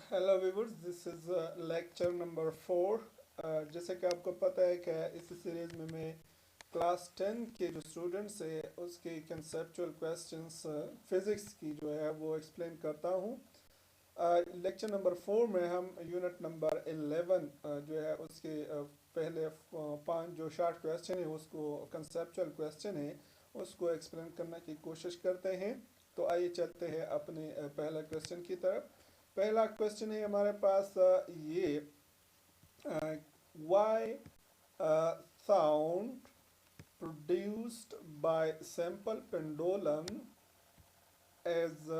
Hello viewers, this is lecture number 4। जैसे कि आपको पता है कि इस सीरीज में मैं क्लास 10 के जो स्टूडेंट्स है उसके कंसेप्चुअल क्वेश्चंस फिजिक्स की जो है वो एक्सप्लेन करता हूँ। लेक्चर नंबर 4 में हम यूनिट नंबर 11 जो है उसके पहले 5 जो शॉर्ट क्वेश्चन है उसको कंसेप्चुअल क्वेश्चन है उसको एक्सप्लेन करने की कोशिश करते हैं। तो आइए चलते हैं अपने पहला क्वेश्चन की तरफ। पहला क्वेश्चन है हमारे पास ये why sound produced by simple pendulum is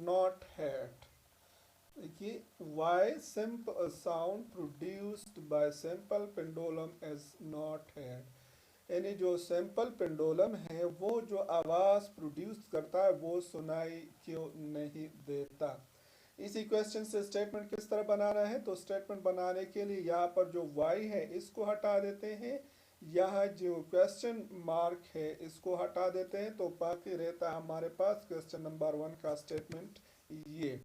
not heard। देखिए, why simple sound produced by simple pendulum is not heard, यानी जो सिंपल पेंडुलम है वो जो आवाज़ प्रोड्यूस करता है वो सुनाई क्यों नहीं देता। इसी क्वेश्चन से स्टेटमेंट किस तरह बनाना है, तो स्टेटमेंट बनाने के लिए यहाँ पर जो y है इसको हटा देते हैं, यहाँ जो क्वेश्चन मार्क है इसको हटा देते हैं, तो बाकी रहता है हमारे पास क्वेश्चन नंबर 1 का स्टेटमेंट। ये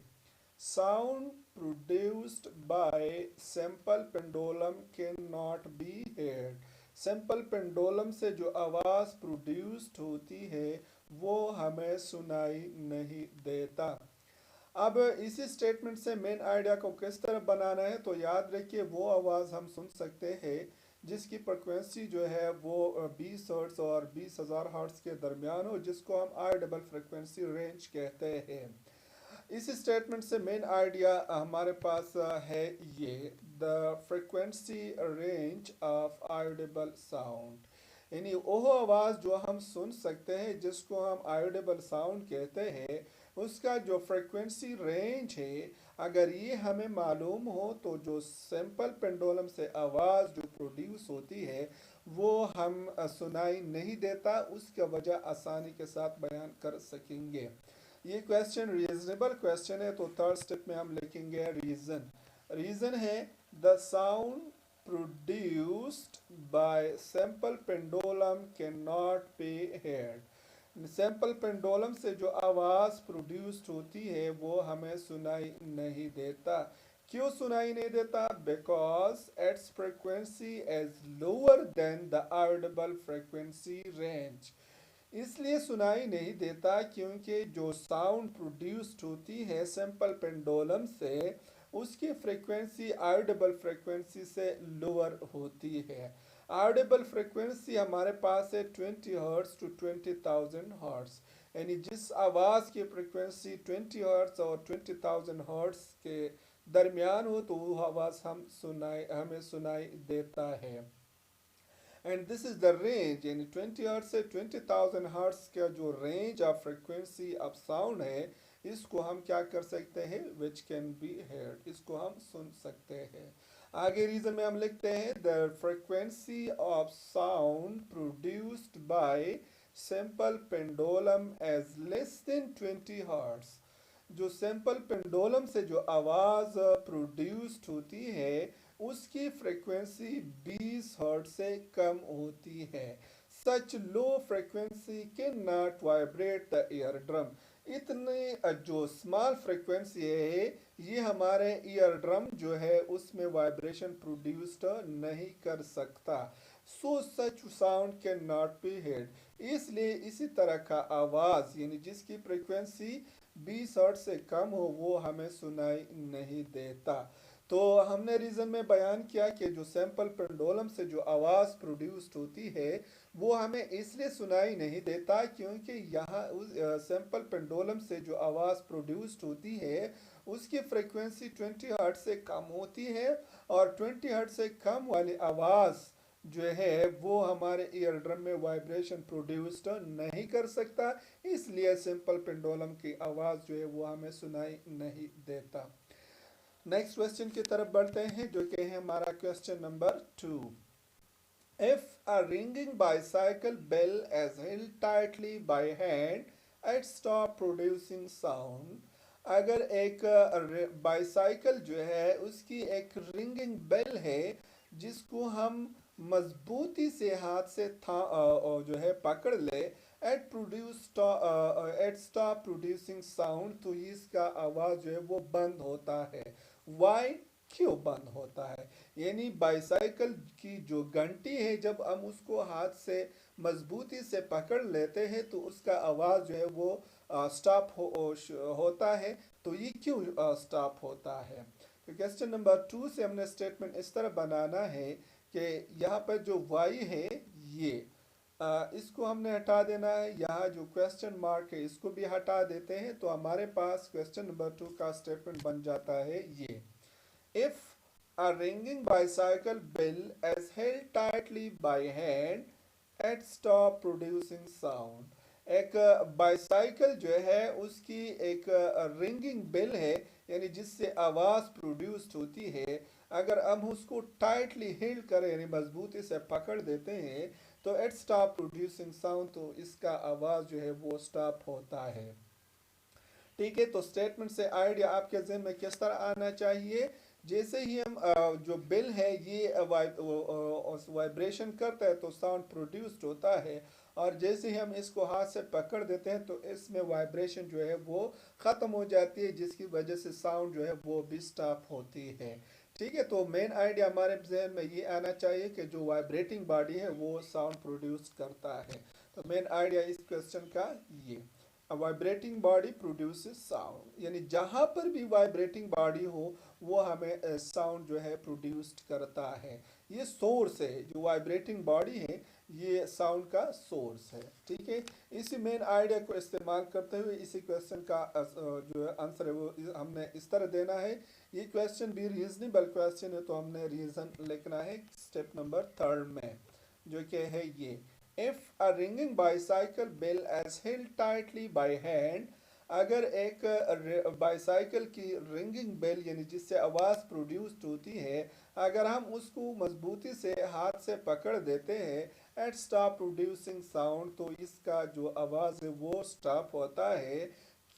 sound produced by simple pendulum can not be heard. Simple pendulum से जो आवाज़ प्रोड्यूस्ड होती है वो हमें सुनाई नहीं देता। अब इसी स्टेटमेंट से मेन आइडिया को किस तरह बनाना है, तो याद रखिए वो आवाज़ हम सुन सकते हैं जिसकी फ्रिक्वेंसी जो है वो 20 हर्ट्स और 20,000 हर्ट्स के दरमियान हो, जिसको हम ऑडिबल फ्रिक्वेंसी रेंज कहते हैं। इस स्टेटमेंट से मेन आइडिया हमारे पास है ये the frequency range of Audible sound, यानी वो आवाज़ जो हम सुन सकते हैं जिसको हम ऑडिबल साउंड कहते हैं उसका जो फ्रिक्वेंसी रेंज है, अगर ये हमें मालूम हो तो जो सिंपल पेंडुलम से आवाज़ जो प्रोड्यूस होती है वो हम सुनाई नहीं देता, उसका वजह आसानी के साथ बयान कर सकेंगे। ये क्वेश्चन रीजनेबल क्वेश्चन है, तो थर्ड स्टेप में हम लिखेंगे रीजन। रीजन है the sound produced by simple pendulum can not be heard. Simple pendulum से जो आवाज़ प्रोड्यूस्ड होती है वो हमें सुनाई नहीं देता। क्यों सुनाई नहीं देता? Because it's frequency is lower than the Audible frequency range. इसलिए सुनाई नहीं देता क्योंकि जो साउंड प्रोड्यूस्ड होती है सिंपल पेंडुलम से उसकी फ्रीक्वेंसी ऑडिबल फ्रीक्वेंसी से लोअर होती है। ऑडिबल फ्रीक्वेंसी हमारे पास है 20 हर्ट्स टू 20,000 हर्ट्स, यानी जिस आवाज़ की फ्रीक्वेंसी 20 हर्ट्स और 20,000 हर्ट्स के दरमियान हो तो वो आवाज़ हमें सुनाई देता है। And this is the range, यानी 20 हर्ट्ज से 20,000 हर्ट्ज का जो range of frequency of sound है इसको हम क्या कर सकते हैं, विच कैन बी हेard, इसको हम सुन सकते हैं। आगे रीजन में हम लिखते हैं the frequency of sound produced by simple pendulum is less than 20 hertz. जो सिंपल पेंडुलम से जो आवाज़ प्रोड्यूस्ड होती है उसकी फ्रीक्वेंसी 20 हर्ट्ज से कम होती है। Such low frequency can not vibrate the ear drum. इतने जो स्मॉल फ्रीक्वेंसी है ये हमारे ईयर ड्रम जो है उसमें वाइब्रेशन प्रोड्यूस्ड नहीं कर सकता। सो सच साउंड कैन नॉट बी हेard। इसलिए इसी तरह का आवाज़ यानी जिसकी फ्रीक्वेंसी 20 हर्ट्ज से कम हो वो हमें सुनाई नहीं देता। तो हमने रीज़न में बयान किया कि जो सैंपल पेंडुलम से जो आवाज़ प्रोड्यूस्ड होती है वो हमें इसलिए सुनाई नहीं देता क्योंकि यहाँ उस सैंपल पेंडुलम से जो आवाज़ प्रोड्यूस्ड होती है उसकी फ्रीक्वेंसी 20 हर्ट्ज से कम होती है, और 20 हर्ट्ज से कम वाली आवाज़ जो है वो हमारे ईयर ड्रम में वाइब्रेशन प्रोड्यूस्ड नहीं कर सकता, इसलिए सिंपल पेंडुलम की आवाज़ जो है वो हमें सुनाई नहीं देता। नेक्स्ट क्वेश्चन की तरफ बढ़ते हैं जो कि है हमारा question number 2। If a ringing bicycle bell is held tightly by hand, it stop producing sound। अगर एक बाइसाइकिल जो है उसकी एक रिंगिंग बेल है जिसको हम मजबूती से हाथ से था जो है पकड़ ले, एट स्टॉप प्रोड्यूसिंग साउंड, तो इसका आवाज जो है वो बंद होता है। वाई, क्यों बंद होता है? यानी बाइसाइकिल की जो घंटी है, जब हम उसको हाथ से मजबूती से पकड़ लेते हैं तो उसका आवाज जो है वो होता है। तो ये क्यों स्टॉप होता है? तो क्वेश्चन नंबर 2 से हमने स्टेटमेंट इस तरह बनाना है कि यहाँ पर जो वाई है, ये इसको हमने हटा देना है। यहाँ जो क्वेश्चन मार्क है इसको भी हटा देते हैं, तो हमारे पास क्वेश्चन नंबर 2 का स्टेटमेंट बन जाता है ये। If a ringing bicycle bell is held tightly by hand, it stop producing sound। एक बाइसाइकिल जो है उसकी एक रिंगिंग बेल है, यानी जिससे आवाज प्रोड्यूस्ड होती है। अगर हम उसको टाइटली हिल्ड करें यानी मजबूती से पकड़ देते हैं तो इट स्टॉप प्रोड्यूसिंग साउंड, तो इसका आवाज जो है वो स्टॉप होता है। ठीक है, तो स्टेटमेंट से आइडिया आपके जहन में किस तरह आना चाहिए? जैसे ही हम जो बिल है ये वाइब्रेशन करता है तो साउंड प्रोड्यूस्ड होता है, और जैसे ही हम इसको हाथ से पकड़ देते हैं तो इसमें वाइब्रेशन जो है वो ख़त्म हो जाती है, जिसकी वजह से साउंड जो है वो भी स्टॉप होती है। ठीक है, तो मेन आइडिया हमारे जहन में ये आना चाहिए कि जो वाइब्रेटिंग बॉडी है वो साउंड प्रोड्यूस करता है। तो मेन आइडिया इस क्वेश्चन का ये, वाइब्रेटिंग बॉडी प्रोड्यूसेस साउंड, यानी जहां पर भी वाइब्रेटिंग बॉडी हो वो हमें साउंड जो है प्रोड्यूस्ड करता है। ये सोर्स है, जो वाइब्रेटिंग बॉडी है ये साउंड का सोर्स है। ठीक है, इसी मेन आइडिया को इस्तेमाल करते हुए इसी क्वेश्चन का जो है आंसर है वो हमने इस तरह देना है। ये क्वेश्चन भी रीजनेबल क्वेश्चन है, तो हमने रीजन लिखना है स्टेप नंबर 3 में, जो कि है ये। If a ringing bicycle bell is held tightly by hand, अगर एक बाइसाइकिल की रिंगिंग बेल यानी जिससे आवाज़ प्रोड्यूस होती है, अगर हम उसको मजबूती से हाथ से पकड़ देते हैं एट स्टॉप प्रोड्यूसिंग साउंड, तो इसका जो आवाज़ है वो स्टॉप होता है।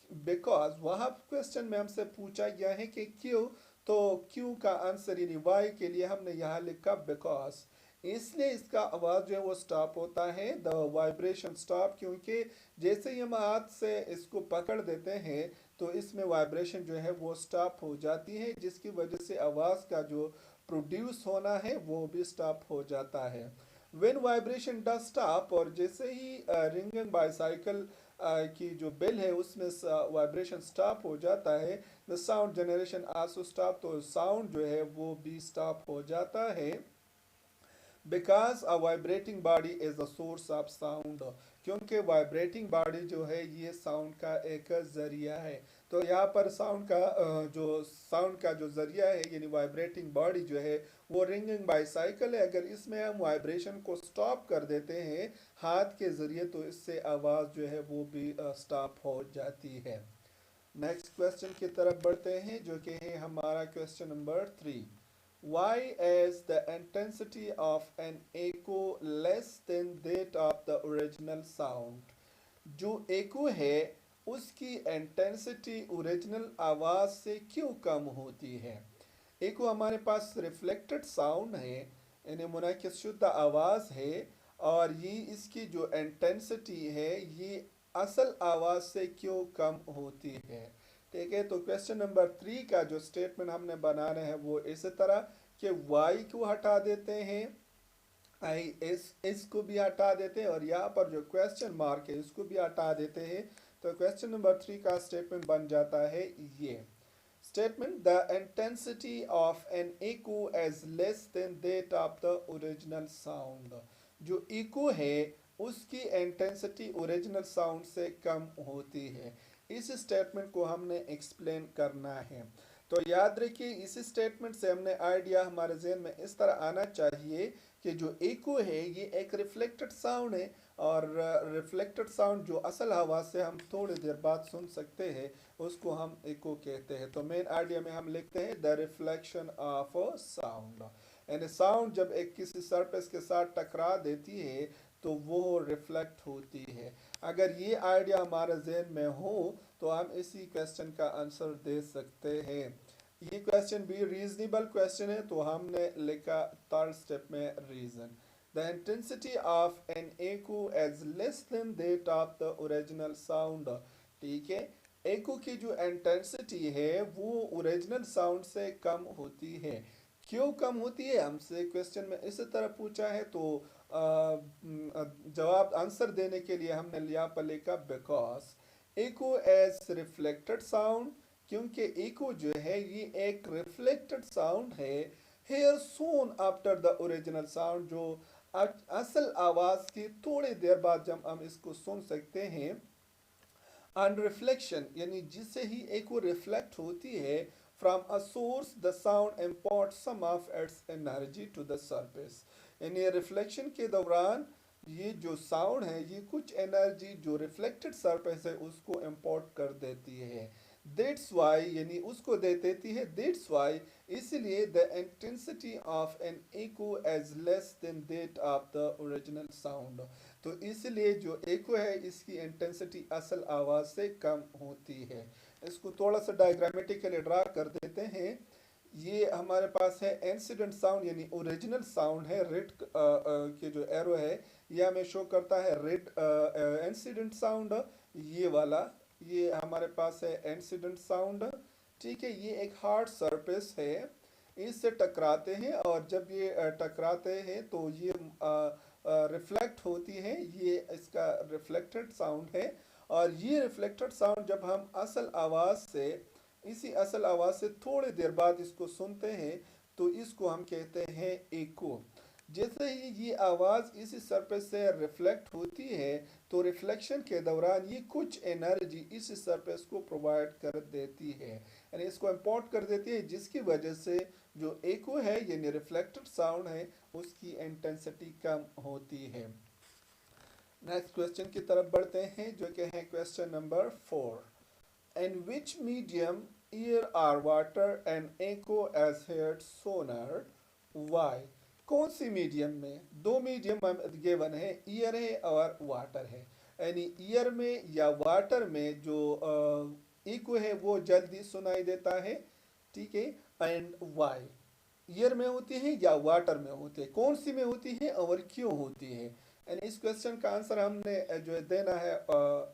बिकॉज वहाँ क्वेश्चन में हमसे पूछा गया है कि क्यों, तो क्यों का आंसर यानी वाई के लिए हमने यहाँ लिखा बिकॉज, इसलिए इसका आवाज़ जो है वो स्टॉप होता है, द वाइब्रेशन स्टॉप, क्योंकि जैसे ही हम हाथ से इसको पकड़ देते हैं तो इसमें वाइब्रेशन जो है वो स्टॉप हो जाती है, जिसकी वजह से आवाज़ का जो प्रोड्यूस होना है वो भी स्टॉप हो जाता है। व्हेन वाइब्रेशन डज स्टॉप, और जैसे ही रिंगिंग बाइसाइकिल की जो बेल है उसमें वाइब्रेशन स्टॉप हो जाता है, the sound generation also stop, तो साउंड जो है वो भी स्टॉप हो जाता है। Because a vibrating body is the source of sound, क्योंकि वाइब्रेटिंग बॉडी जो है ये साउंड का एक जरिया है। तो यहाँ पर साउंड का जो जरिया है यानी वाइब्रेटिंग बॉडी जो है वो रिंगिंग बाइसाइकिल है। अगर इसमें हम वाइब्रेशन को स्टॉप कर देते हैं हाथ के जरिए तो इससे आवाज़ जो है वो भी स्टॉप हो जाती है। नेक्स्ट क्वेश्चन की तरफ बढ़ते हैं, जो कि है हमारा question number 3। Why is the intensity of an echo less than that of the original sound? जो echo है उसकी इंटेंसिटी ओरिजिनल आवाज से क्यों कम होती है? echo हमारे पास रिफ्लेक्टेड साउंड है, यानी मुनाकिस शुद्ध आवाज है, और ये इसकी जो इंटेंसिटी है ये असल आवाज से क्यों कम होती है? ठीक है, तो क्वेश्चन नंबर 3 का जो स्टेटमेंट हमने बनाना है वो इस तरह कि वाई को हटा देते हैं, आई इसको भी हटा देते हैं, और यहाँ पर जो क्वेश्चन मार्क है इसको भी हटा देते हैं। तो क्वेश्चन नंबर 3 का स्टेटमेंट बन जाता है ये statement, the intensity of N eco as less than that of the original sound. जो इको है उसकी इंटेंसिटी ओरिजिनल साउंड से कम होती है। इस स्टेटमेंट को हमने एक्सप्लेन करना है। तो याद रखिए इस स्टेटमेंट से हमने आइडिया हमारे जहन में इस तरह आना चाहिए कि जो इको है ये एक रिफ्लेक्टेड साउंड है, और रिफ्लेक्टेड साउंड जो असल आवाज़ से हम थोड़ी देर बाद सुन सकते हैं उसको हम इको कहते हैं। तो मेन आइडिया में हम लिखते हैं द रिफ्लेक्शन ऑफ साउंड, यानी साउंड जब एक किसी सरफेस के साथ टकरा देती है तो वो रिफ्लेक्ट होती है। अगर ये आइडिया हमारे जहन में हो तो हम इसी क्वेश्चन का आंसर दे सकते हैं। ये क्वेश्चन भी रीजनेबल क्वेश्चन है, तो हमने लिखा 3rd स्टेप में reason. the intensity of an echo as less than that of the original sound। ठीक है, एको की जो इंटेंसिटी है वो ओरिजिनल साउंड से कम होती है। क्यों कम होती है, हमसे क्वेश्चन में इस तरह पूछा है, तो जवाब आंसर देने के लिए हमने यहाँ पर लिखा because echo as reflected sound, क्योंकि एको जो है ये एक रिफ्लेक्टेड साउंड है। Hair soon after the original sound, जो असल आवाज की थोड़ी देर बाद जब हम इसको सुन सकते हैं। एंड रिफ्लेक्शन यानी जिससे ही एक वो रिफ्लेक्ट होती है from a source the sound import some of its energy to the surface. यानी रिफ्लेक्शन के दौरान ये जो साउंड है ये कुछ एनर्जी जो रिफ्लेक्टेड सरफेस है उसको इम्पोर्ट कर देती है। दैट्स वाई यानी उसको दे देती है, दैट्स वाई इसलिए the intensity of an echo is less than that of the original sound. तो इसलिए जो एको है इसकी इंटेंसिटी असल आवाज से कम होती है। इसको थोड़ा सा डायग्रामेटिकली ड्रा कर देते हैं। ये हमारे पास है इंसिडेंट साउंड यानी ओरिजिनल साउंड है, रेड के जो एरो है ये हमें शो करता है रेड इंसिडेंट साउंड, ये वाला ये हमारे पास है इंसिडेंट साउंड। ठीक है, ये एक हार्ड सरफेस है, इससे टकराते हैं और जब ये टकराते हैं तो ये रिफ्लेक्ट होती है, ये इसका रिफ्लेक्टेड साउंड है। और ये रिफ्लेक्टेड साउंड जब हम असल आवाज़ से इसी असल आवाज़ से थोड़ी देर बाद इसको सुनते हैं तो इसको हम कहते हैं एको। जैसे ही ये आवाज़ इसी सरफेस से रिफ्लेक्ट होती है तो रिफ्लेक्शन के दौरान ये कुछ एनर्जी इस सरफेस को प्रोवाइड कर देती है, यानी इसको इम्पोर्ट कर देती है, जिसकी वजह से जो एको है यानी रिफ्लेक्टेड साउंड है उसकी इंटेंसिटी कम होती है। नेक्स्ट क्वेश्चन की तरफ बढ़ते हैं जो कि है question number 4। In which medium air or water and echo as heard sonar, why. कौन सी मीडियम में, दो मीडियम गिवन है, ईयर है और वाटर है। यानी ईयर में या वाटर में जो इको है वो जल्दी सुनाई देता है। ठीक है, एंड वाई, ईयर में होती है या वाटर में होती है, कौन सी में होती है और क्यों होती है। एंड इस क्वेश्चन का आंसर हमने जो है देना है,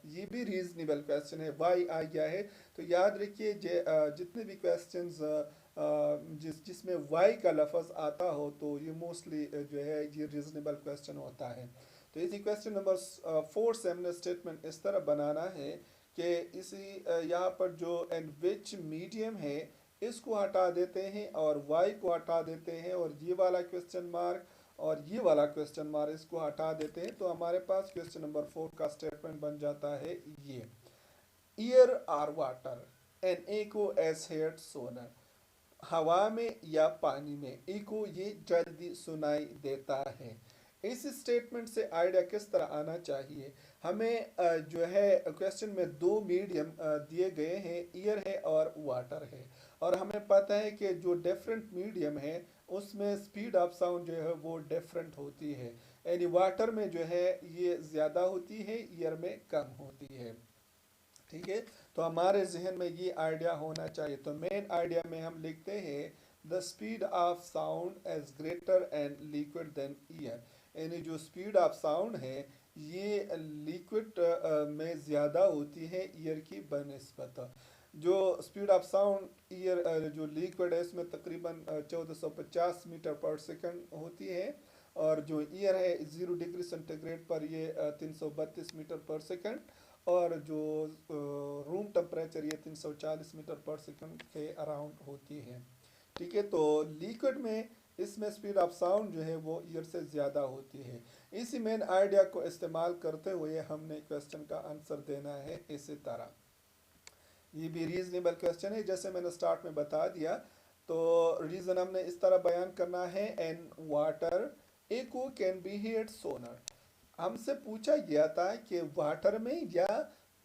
ये भी रीजनेबल क्वेश्चन है, वाई आ गया है। तो याद रखिए जितने भी क्वेश्चंस जिसमें वाई का लफज आता हो तो ये मोस्टली जो है ये रीजनेबल क्वेश्चन होता है। तो इसी क्वेश्चन नंबर 4 से हमने स्टेटमेंट इस तरह बनाना है कि इसी यहाँ पर जो एंड विच मीडियम है इसको हटा देते हैं और वाई को हटा देते हैं और ये वाला क्वेश्चन मार्क और ये वाला क्वेश्चन मार्क इसको हटा देते हैं, तो हमारे पास क्वेश्चन नंबर 4 का स्टेटमेंट बन जाता है ये, air or water an echo as heard sonar. हवा में या पानी में इको ये जल्दी सुनाई देता है। इस स्टेटमेंट से आइडिया किस तरह आना चाहिए, हमें जो है क्वेश्चन में दो मीडियम दिए गए हैं, ईयर है और वाटर है, और हमें पता है कि जो डिफरेंट मीडियम है उसमें स्पीड ऑफ साउंड जो है वो डिफरेंट होती है। यानी वाटर में जो है ये ज़्यादा होती है, ईयर में कम होती है। ठीक है, तो हमारे जहन में ये आइडिया होना चाहिए। तो मेन आइडिया में हम लिखते हैं the speed of sound is greater in liquid than air. यानी जो स्पीड ऑफ साउंड है ये लिक्विड में ज़्यादा होती है ईयर की बनस्बत। जो स्पीड ऑफ साउंड ईयर जो लिक्विड है इसमें तकरीबन 1450 मीटर पर सेकंड होती है, और जो ईयर है 0 डिग्री सेंटीग्रेड पर ये 332 मीटर पर सेकंड, और जो रूम टेम्परेचर ये 340 मीटर पर सेकंड के अराउंड होती है। ठीक है, तो लिक्विड में इसमें स्पीड ऑफ साउंड जो है वो ईयर से ज़्यादा होती है। इसी मेन आइडिया को इस्तेमाल करते हुए हमने क्वेश्चन का आंसर देना है इसी तरह। ये भी रीजनेबल क्वेश्चन है, जैसे मैंने स्टार्ट में बता दिया। तो रीज़न हमने इस तरह बयान करना है, in water echo can be heard sonar. हमसे पूछा गया था कि वाटर में या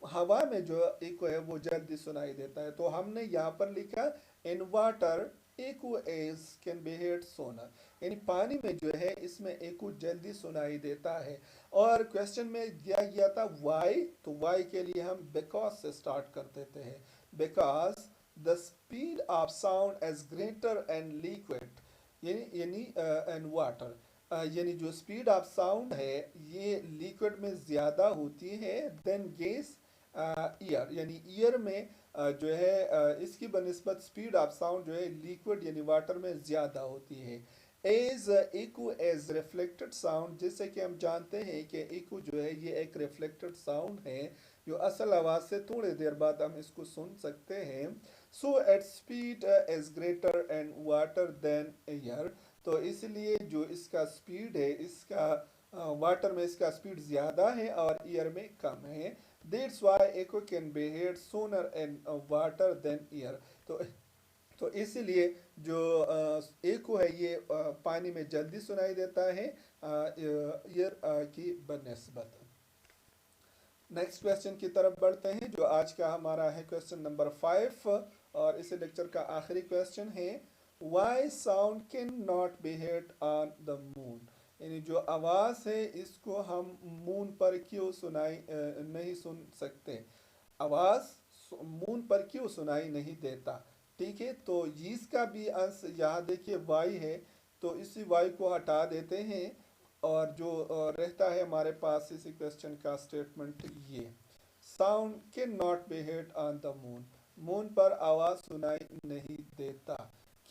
हवा में जो इको है वो जल्दी सुनाई देता है, तो हमने यहाँ पर लिखा in water echo as can be heard sonar, यानी पानी में जो है इसमें एको जल्दी सुनाई देता है। और क्वेश्चन में दिया गया था वाई, तो वाई के लिए हम बिकॉज से स्टार्ट कर देते हैं, because the speed of sound is greater in liquid यानी एंड वाटर। यानी जो स्पीड ऑफ साउंड है ये लिक्विड में ज़्यादा होती है देन गैस ईयर, यानी ईयर में जो है इसकी बनिस्बत स्पीड ऑफ साउंड जो है लिक्विड यानी वाटर में ज़्यादा होती है। As echo is reflected sound, जैसे कि हम जानते हैं कि इको जो है ये एक रिफ्लेक्टेड साउंड है जो असल आवाज़ से थोड़ी देर बाद हम इसको सुन सकते हैं। So at speed is greater and water than air, तो इसलिए जो इसका स्पीड है इसका वाटर में इसका स्पीड ज़्यादा है और एयर में कम है। That's why echo can be heard sooner in water than air. तो इसलिए जो एको है ये पानी में जल्दी सुनाई देता है एयर की बनिस्बत। नेक्स्ट क्वेश्चन की तरफ बढ़ते हैं जो आज का हमारा है क्वेश्चन नंबर 5 और इस लेक्चर का आखिरी क्वेश्चन है why sound can not be heard on the moon, यानी जो आवाज़ है इसको हम मून पर क्यों नहीं सुन सकते, आवाज़ मून पर क्यों सुनाई नहीं देता। ठीक है, तो इसका भी अंश यहाँ देखिए वाई है, तो इसी वाई को हटा देते हैं और जो रहता है हमारे पास इसी क्वेश्चन का स्टेटमेंट ये sound can not be heard on the moon, moon पर आवाज़ सुनाई नहीं देता।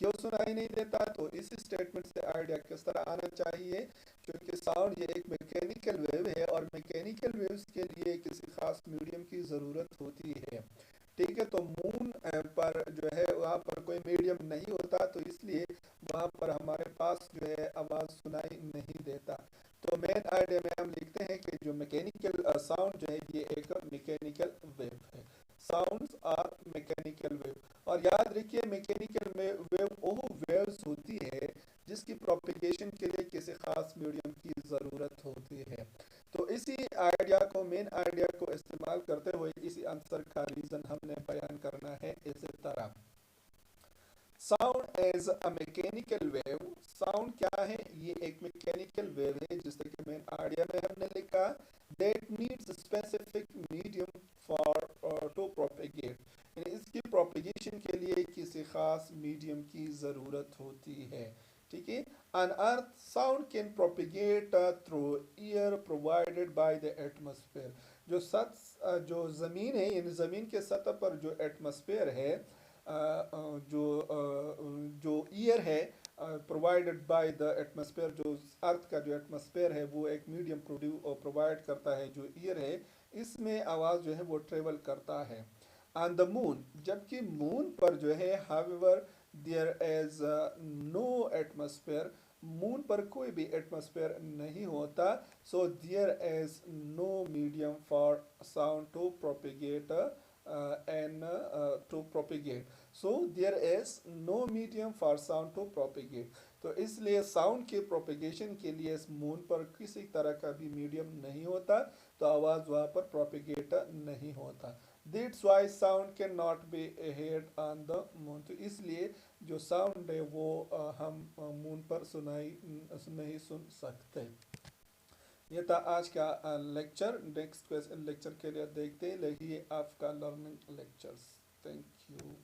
क्यों सुनाई नहीं देता, तो इस स्टेटमेंट से आइडिया किस तरह आना चाहिए, क्योंकि साउंड ये एक मैकेनिकल वेव है और मैकेनिकल वेव्स के लिए किसी खास मीडियम की ज़रूरत होती है। ठीक है, तो मून पर जो है वहाँ पर कोई मीडियम नहीं होता, तो इसलिए वहाँ पर हमारे पास जो है आवाज़ सुनाई नहीं देता। तो मेन आइडिया में हम लिखते हैं कि जो मैकेनिकल साउंड जो है ये एक मैकेनिकल वेव है, साउंड्स आर मैकेनिकल वेव। और याद रखिए मैकेनिकल वेव वो वेव्स होती है जिसकी प्रोपिगेशन के लिए किसी खास मीडियम की ज़रूरत होती है। तो इसी आइडिया को मेन आइडिया को इस्तेमाल करते हुए इसी आंसर का रीज़न हमने बयान करना है इस तरह। Sound is a mechanical wave, sound क्या है, ये एक मैकेनिकल वेव है जिससे कि मेन आइडिया में हमने लिखा that needs specific medium for to propagate, यानी इसकी प्रोपेगेशन के लिए किसी खास मीडियम की ज़रूरत होती है। ठीक है, on earth sound can propagate through air provided by the atmosphere, जो ज़मीन है यानी ज़मीन के सतह पर जो एटमॉस्फेयर है जो एयर है प्रोवाइडेड बाय द एटमॉस्फेयर, जो अर्थ का जो एटमॉस्फेयर है वो एक मीडियम प्रोवाइड करता है जो एयर है, इसमें आवाज़ जो है वो ट्रेवल करता है। ऑन द मून, जबकि मून पर जो है however there is no atmosphere, moon पर कोई भी एटमॉस्फेयर नहीं होता, so there is no medium for sound to propagate so there is no medium for sound to propagate. तो इसलिए साउंड के प्रोपिगेशन के लिए इस मून पर किसी तरह का भी मीडियम नहीं होता, तो आवाज़ वहाँ पर प्रोपिगेट नहीं होता। That's why sound can not be heard on the moon, तो इसलिए जो साउंड है वो हम मून पर नहीं सुन सकते। ये था आज का लेक्चर। नेक्स्ट लेक्चर के लिए देखते हैं, आपका लर्निंग लेक्चर्स। Thank you.